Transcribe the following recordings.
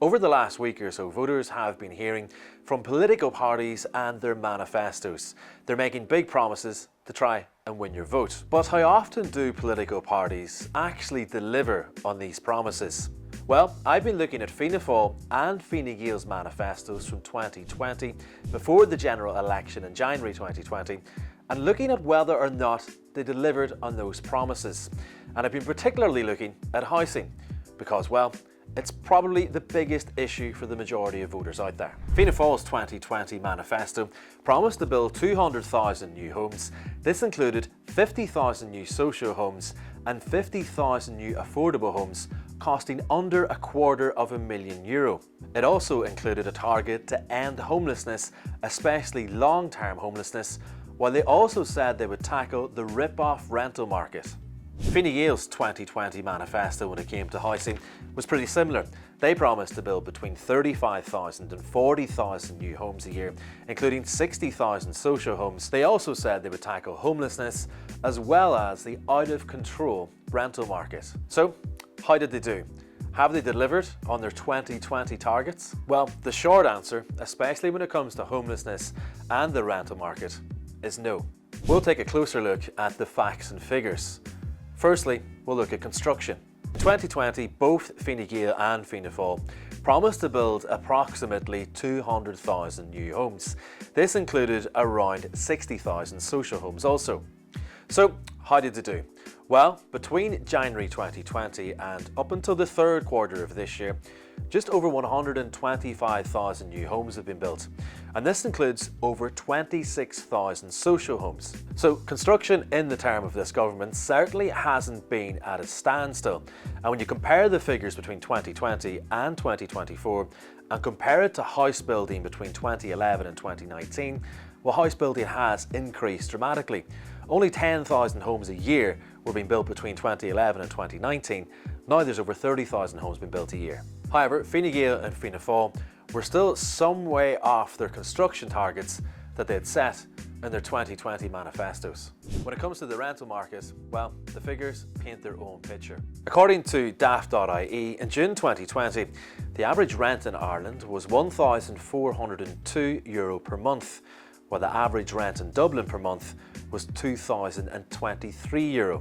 Over the last week or so, voters have been hearing from political parties and their manifestos. They're making big promises to try and win your vote. But how often do political parties actually deliver on these promises? Well, I've been looking at Fianna Fáil and Fine Gael's manifestos from 2020, before the general election in January 2020, and looking at whether or not they delivered on those promises. And I've been particularly looking at housing, because, well, it's probably the biggest issue for the majority of voters out there. Fianna Fáil's 2020 manifesto promised to build 200,000 new homes. This included 50,000 new social homes and 50,000 new affordable homes costing under €250,000. It also included a target to end homelessness, especially long-term homelessness, while they also said they would tackle the rip-off rental market. Fine Gael's 2020 manifesto when it came to housing was pretty similar. They promised to build between 35,000 and 40,000 new homes a year, including 60,000 social homes. They also said they would tackle homelessness as well as the out-of-control rental market. So, how did they do? Have they delivered on their 2020 targets? Well, the short answer, especially when it comes to homelessness and the rental market, is no. We'll take a closer look at the facts and figures. Firstly, we'll look at construction. In 2020, both Fine Gael and Fianna Fáil promised to build approximately 200,000 new homes. This included around 60,000 social homes also. So, how did they do? Well, between January 2020 and up until the third quarter of this year, just over 125,000 new homes have been built, and this includes over 26,000 social homes. So construction in the term of this government certainly hasn't been at a standstill, and when you compare the figures between 2020 and 2024 and compare it to house building between 2011 and 2019, well, house building has increased dramatically. Only 10,000 homes a year were being built between 2011 and 2019. Now there's over 30,000 homes being built a year. However, Fine Gael and Fianna Fáil were still some way off their construction targets that they had set in their 2020 manifestos. When it comes to the rental market, well, the figures paint their own picture. According to daft.ie, in June 2020, the average rent in Ireland was €1,402 per month, while the average rent in Dublin per month was €2,023.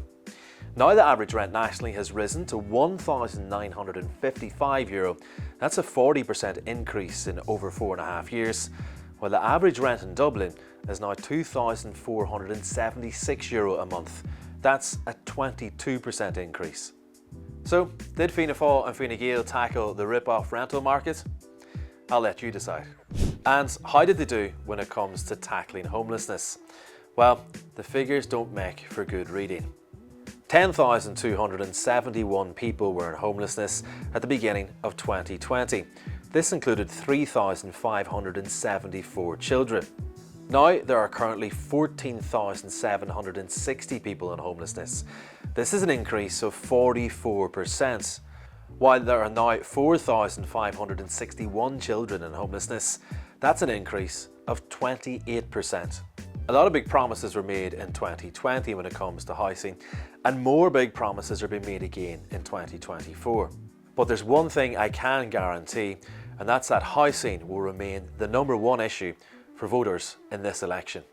Now the average rent nationally has risen to €1,955. That's a 40% increase in over 4.5 years, while the average rent in Dublin is now €2,476 a month. That's a 22% increase. So, did Fianna Fáil and Fine Gael tackle the rip-off rental market? I'll let you decide. And how did they do when it comes to tackling homelessness? Well, the figures don't make for good reading. 10,271 people were in homelessness at the beginning of 2020. This included 3,574 children. Now there are currently 14,760 people in homelessness. This is an increase of 44%. While there are now 4,561 children in homelessness, that's an increase of 28%. A lot of big promises were made in 2020 when it comes to housing, and more big promises are being made again in 2024. But there's one thing I can guarantee, and that's that housing will remain the #1 issue for voters in this election.